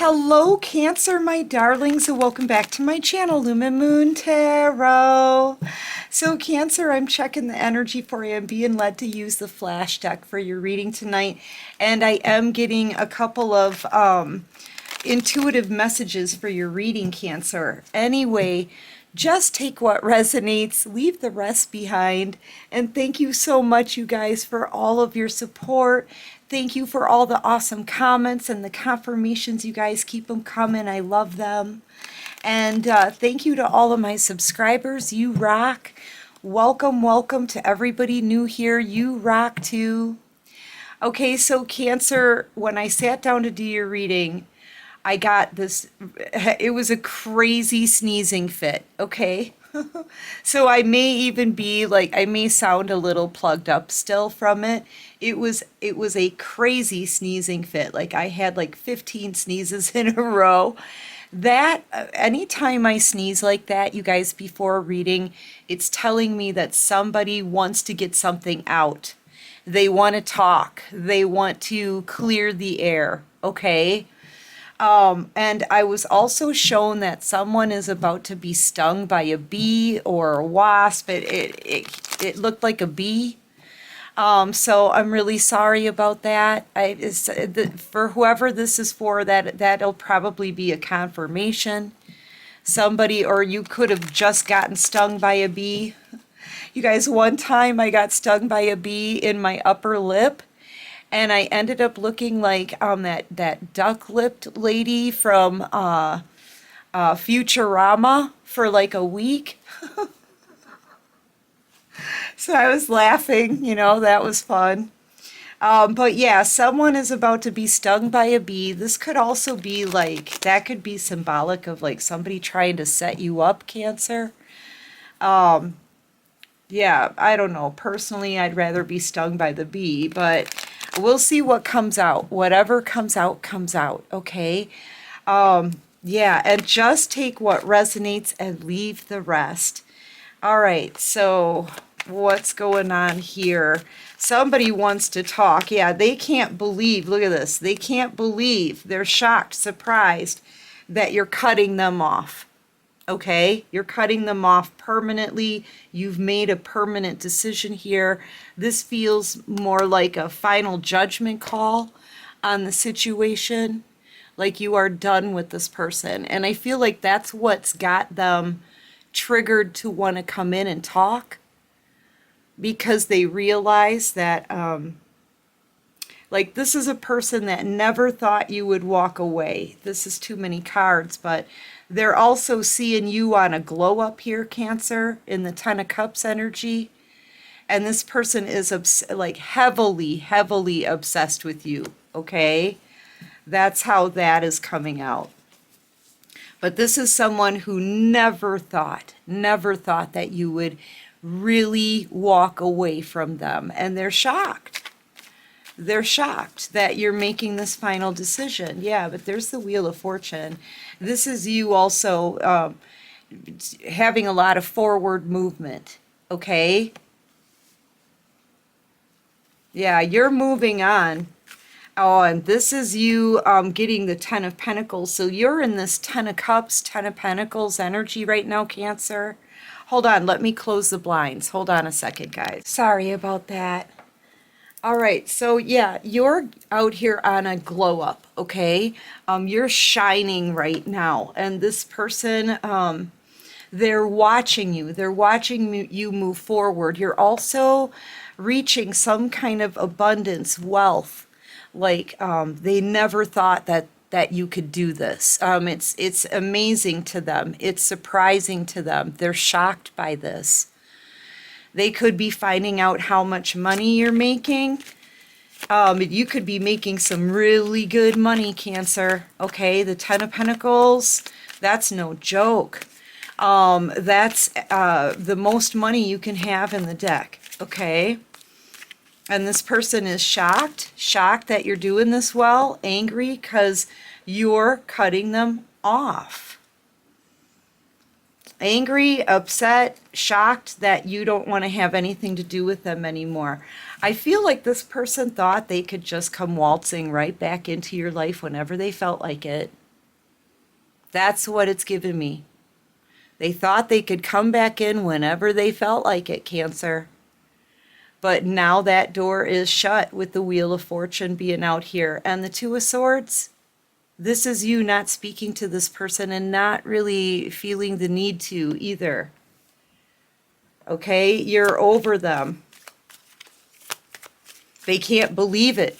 Hello, Cancer, my darlings, and welcome back to my channel, Lumen Moon Tarot. So, Cancer, I'm checking the energy for you. I'm being led to use the flash deck for your reading tonight, and I am getting a couple of intuitive messages for your reading, Cancer. Anyway, just take what resonates, leave the rest behind, and thank you so much, you guys, for all of your support. Thank you for all the awesome comments and the confirmations. You guys keep them coming. I love them. And thank you to all of my subscribers. You rock. Welcome, welcome to everybody new here. You rock too. Okay, so Cancer, when I sat down to do your reading, I got this, it was a crazy sneezing fit, okay? So I may even be like, I may sound a little plugged up still from it. It was a crazy sneezing fit. Like I had like 15 sneezes in a row. That anytime I sneeze like that, you guys, before reading, it's telling me that somebody wants to get something out. They want to talk. They want to clear the air, okay? And I was also shown that someone is about to be stung by a bee or a wasp. It looked like a bee. So I'm really sorry about that. For whoever this is for, that'll probably be a confirmation. Somebody, or you could have just gotten stung by a bee. You guys, one time I got stung by a bee in my upper lip. And I ended up looking like that duck-lipped lady from Futurama for like a week. So I was laughing, that was fun. But yeah, someone is about to be stung by a bee. This could also be like, that could be symbolic of like somebody trying to set you up, Cancer. Yeah, I don't know. Personally, I'd rather be stung by the bee, but we'll see what comes out. Whatever comes out, okay? Yeah, and just take what resonates and leave the rest. All right, so what's going on here? Somebody wants to talk. Yeah, they can't believe, look at this. They can't believe, they're shocked, surprised that you're cutting them off. Okay, you're cutting them off permanently. You've made a permanent decision here. This feels more like a final judgment call on the situation, like you are done with this person. And I feel like that's what's got them triggered to want to come in and talk, because they realize that like this is a person that never thought you would walk away. This is too many cards, but they're also seeing you on a glow up here, Cancer, in the Ten of Cups energy. And this person is like heavily obsessed with you, okay? That's how that is coming out. But this is someone who never thought that you would really walk away from them. And they're shocked. They're shocked that you're making this final decision. Yeah, but there's the Wheel of Fortune. This is you also having a lot of forward movement, okay? Yeah, you're moving on. Oh, and this is you getting the Ten of Pentacles. So you're in this Ten of Cups, Ten of Pentacles energy right now, Cancer. Hold on, let me close the blinds. Hold on a second, guys. Sorry about that. All right, so yeah, you're out here on a glow up, okay? You're shining right now, and this person, they're watching you. They're watching you move forward. You're also reaching some kind of abundance, wealth. Like they never thought that you could do this. It's amazing to them. It's surprising to them. They're shocked by this. They could be finding out how much money you're making. You could be making some really good money, Cancer. Okay, the Ten of Pentacles, that's no joke. That's the most money you can have in the deck, okay? And this person is shocked that you're doing this well, angry because you're cutting them off. Angry, upset, shocked that you don't want to have anything to do with them anymore. I feel like this person thought they could just come waltzing right back into your life whenever they felt like it. That's what it's given me. They thought they could come back in whenever they felt like it, Cancer. But now that door is shut with the Wheel of Fortune being out here. And the Two of Swords, this is you not speaking to this person and not really feeling the need to either. Okay? You're over them. They can't believe it.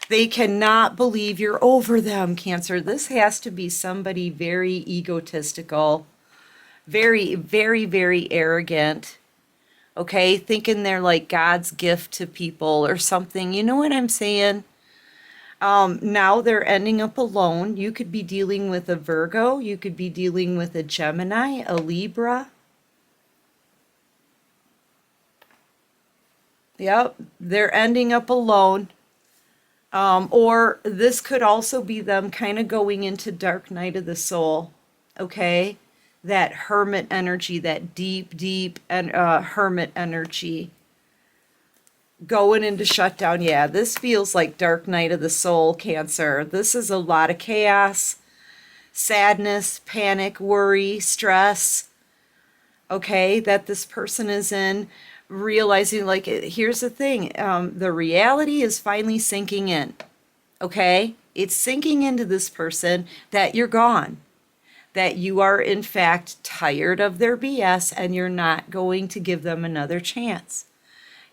They cannot believe you're over them, Cancer. This has to be somebody very egotistical, very, very, very arrogant. Okay, thinking they're like God's gift to people or something. You know what I'm saying? Now they're ending up alone. You could be dealing with a Virgo. You could be dealing with a Gemini, a Libra. Yep, they're ending up alone. Or this could also be them kind of going into dark night of the soul. Okay? That hermit energy, that deep, deep hermit energy. Going into shutdown. Yeah, this feels like dark night of the soul, Cancer. This is a lot of chaos, sadness, panic, worry, stress. Okay, that this person is in, realizing, like, here's the thing, the reality is finally sinking in. Okay, it's sinking into this person that you're gone, that you are in fact tired of their BS and you're not going to give them another chance.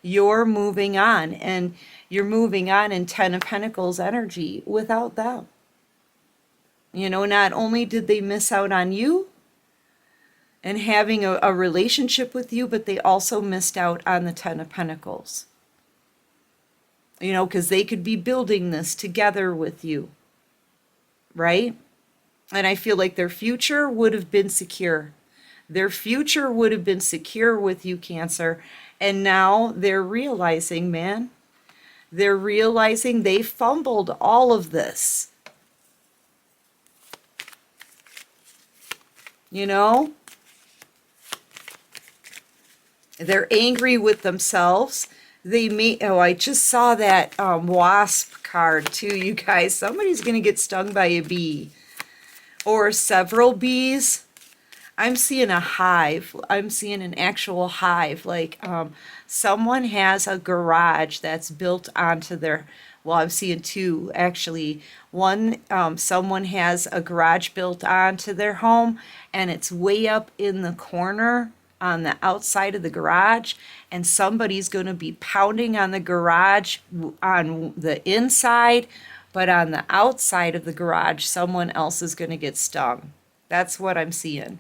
You're moving on, and you're moving on in Ten of Pentacles energy without them. You know, not only did they miss out on you and having a relationship with you, but they also missed out on the Ten of Pentacles. You know, because they could be building this together with you, right? And I feel like their future would have been secure. Their future would have been secure with you, Cancer. And now they're realizing, man, they're realizing they fumbled all of this. You know? They're angry with themselves. They may, oh, I just saw that wasp card too, you guys. Somebody's going to get stung by a bee or several bees. I'm seeing a hive. I'm seeing an actual hive. Like someone has a garage that's built onto their, well, I'm seeing two actually. One, someone has a garage built onto their home, and it's way up in the corner on the outside of the garage, and somebody's going to be pounding on the garage on the inside, but on the outside of the garage, someone else is going to get stung. That's what I'm seeing.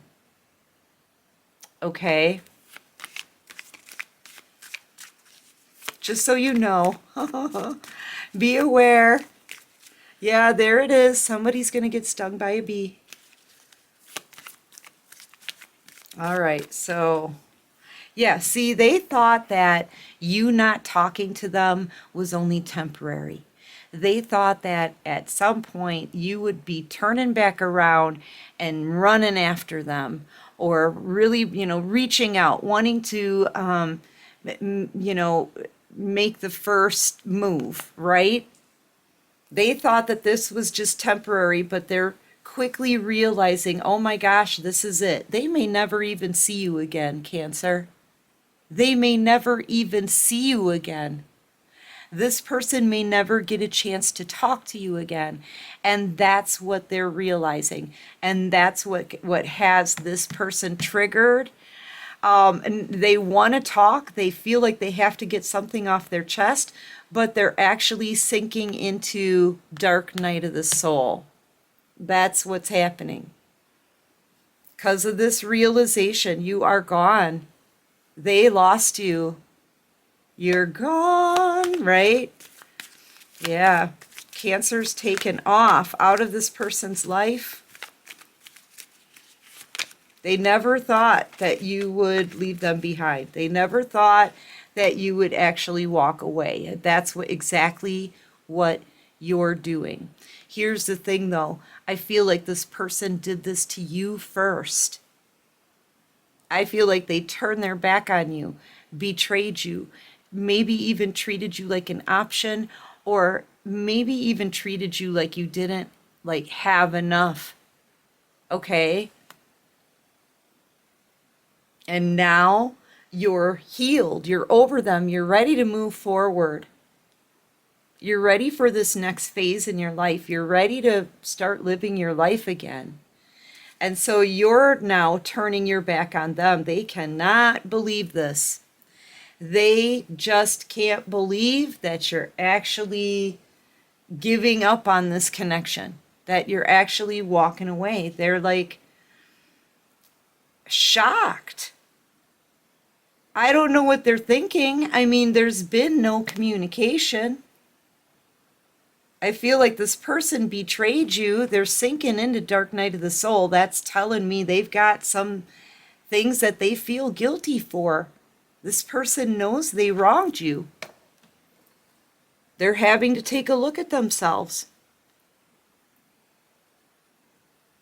Okay? Just so you know. Be aware. Yeah, there it is. Somebody's going to get stung by a bee. All right, so yeah, see, they thought that you not talking to them was only temporary. They thought that at some point you would be turning back around and running after them, or really, you know, reaching out, wanting to, you know, make the first move, right? They thought that this was just temporary, but they're quickly realizing, oh my gosh, this is it. They may never even see you again, Cancer. They may never even see you again. This person may never get a chance to talk to you again. And that's what they're realizing. And that's what has this person triggered. And they want to talk. They feel like they have to get something off their chest, but they're actually sinking into dark night of the soul. That's what's happening. Because of this realization, you are gone. They lost you. You're gone, right? Yeah. Cancer's taken off out of this person's life. They never thought that you would leave them behind. They never thought that you would actually walk away. That's exactly what you're doing. Here's the thing, though. I feel like this person did this to you first. I feel like they turned their back on you, betrayed you, maybe even treated you like an option, or maybe even treated you like you didn't like have enough Okay? And now you're healed. You're over them. You're ready to move forward. You're ready for this next phase in your life. You're ready to start living your life again. And so you're now turning your back on them. They cannot believe this. They just can't believe that you're actually giving up on this connection, that you're actually walking away. They're like shocked. I don't know what they're thinking. I mean, there's been no communication. I feel like this person betrayed you. They're sinking into dark night of the soul. That's telling me they've got some things that they feel guilty for. This person knows they wronged you. They're having to take a look at themselves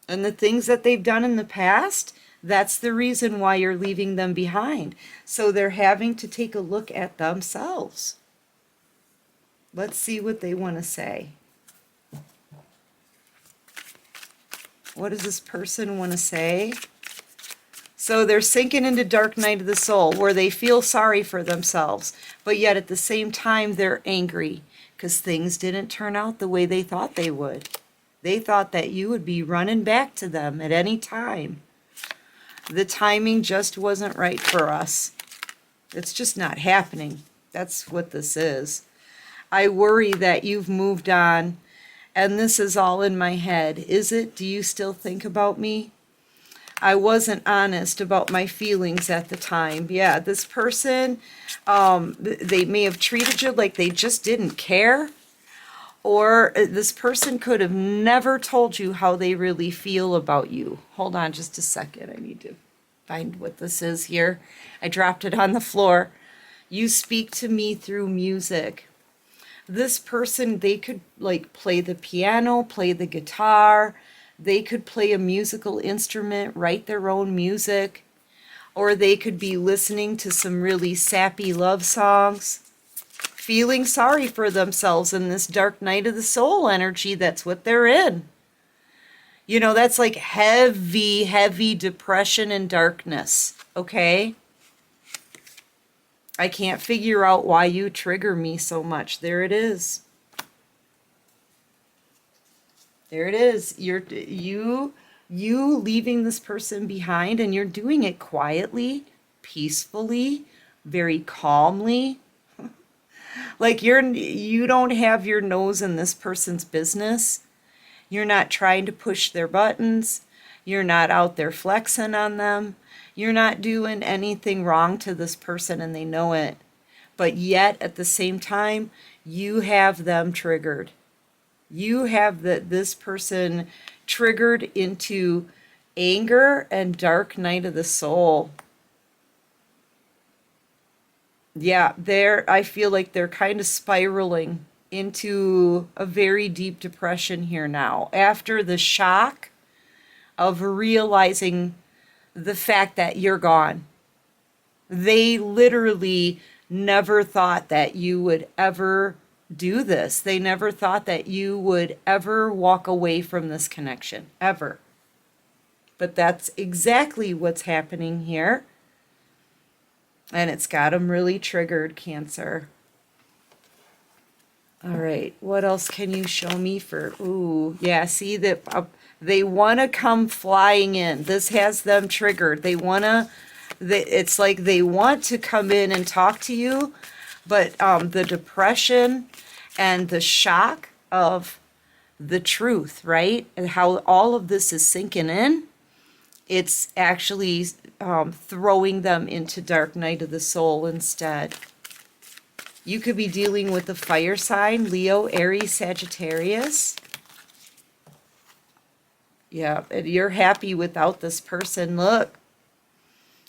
and the things that they've done in the past. That's the reason why you're leaving them behind. So they're having to take a look at themselves. Let's see what they want to say. What does this person want to say? So they're sinking into dark night of the soul where they feel sorry for themselves, but yet at the same time they're angry because things didn't turn out the way they thought they would. They thought that you would be running back to them at any time. The timing just wasn't right for us. It's just not happening. That's what this is. I worry that you've moved on, and this is all in my head. Is it? Do you still think about me? I wasn't honest about my feelings at the time. Yeah, this person, they may have treated you like they just didn't care, or this person could have never told you how they really feel about you. Hold on just a second. I need to find what this is here. I dropped it on the floor. You speak to me through music. This person, they could like play the piano, play the guitar. They could play a musical instrument, write their own music, or they could be listening to some really sappy love songs, feeling sorry for themselves in this dark night of the soul energy. That's what they're in. You know, that's like heavy, heavy depression and darkness, okay? I can't figure out why you trigger me so much. There it is. There it is. You leaving this person behind, and you're doing it quietly, peacefully, very calmly. Like you don't have your nose in this person's business. You're not trying to push their buttons. You're not out there flexing on them. You're not doing anything wrong to this person, and they know it. But yet, at the same time, you have them triggered. You have this person triggered into anger and dark night of the soul. Yeah, I feel like they're kind of spiraling into a very deep depression here now after the shock of realizing the fact that you're gone. They literally never thought that you would ever do this. They never thought that you would ever walk away from this connection, ever. But that's exactly what's happening here. And it's got them really triggered, Cancer. All right, what else can you show me for, ooh, yeah, see that they want to come flying in. This has them triggered. It's like they want to come in and talk to you, but the depression and the shock of the truth, right? And how all of this is sinking in, it's actually throwing them into dark night of the soul instead. You could be dealing with the fire sign, Leo, Aries, Sagittarius. Yeah, and you're happy without this person. Look,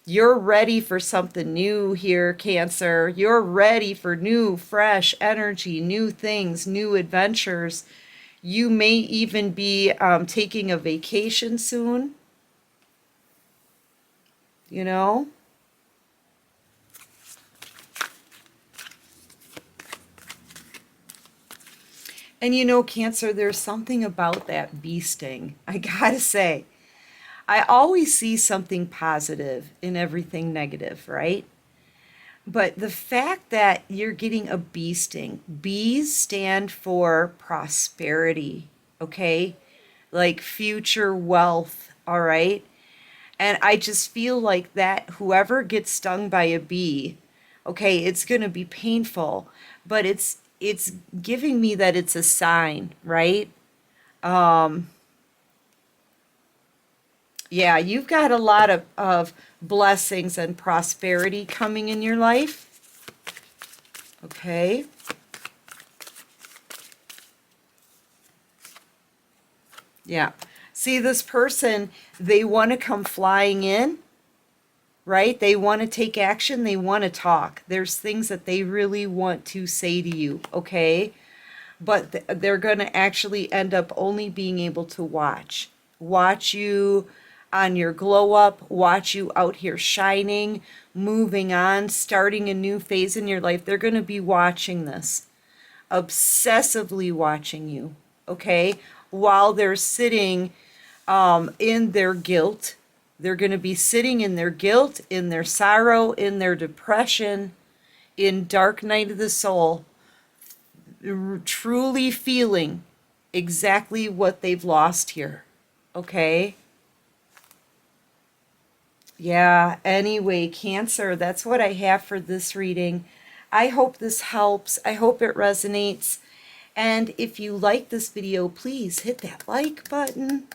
you're ready for something new here, Cancer. You're ready for new, fresh energy, new things, new adventures. You may even be taking a vacation soon. You know? And you know, Cancer, there's something about that bee sting. I gotta say, I always see something positive in everything negative, right? But the fact that you're getting a bee sting, bees stand for prosperity, okay? Like future wealth, all right? And I just feel like that whoever gets stung by a bee, okay, it's going to be painful, but it's giving me that it's a sign, right? Um, yeah, you've got a lot of blessings and prosperity coming in your life. Okay. Yeah. See, this person, they want to come flying in, right? They want to take action. They want to talk. There's things that they really want to say to you, okay? But they're going to actually end up only being able to watch. Watch you on your glow up, watch you out here shining, moving on, starting a new phase in your life. They're going to be watching this, obsessively watching you, okay? While they're sitting in their guilt. They're going to be sitting in their guilt, in their sorrow, in their depression, in dark night of the soul, truly feeling exactly what they've lost here. Okay? Yeah, anyway, Cancer, that's what I have for this reading. I hope this helps. I hope it resonates. And if you like this video, please hit that like button.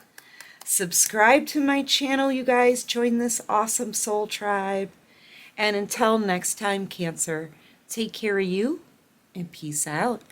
Subscribe to my channel, you guys. Join this awesome soul tribe. And until next time, Cancer, take care of you and peace out.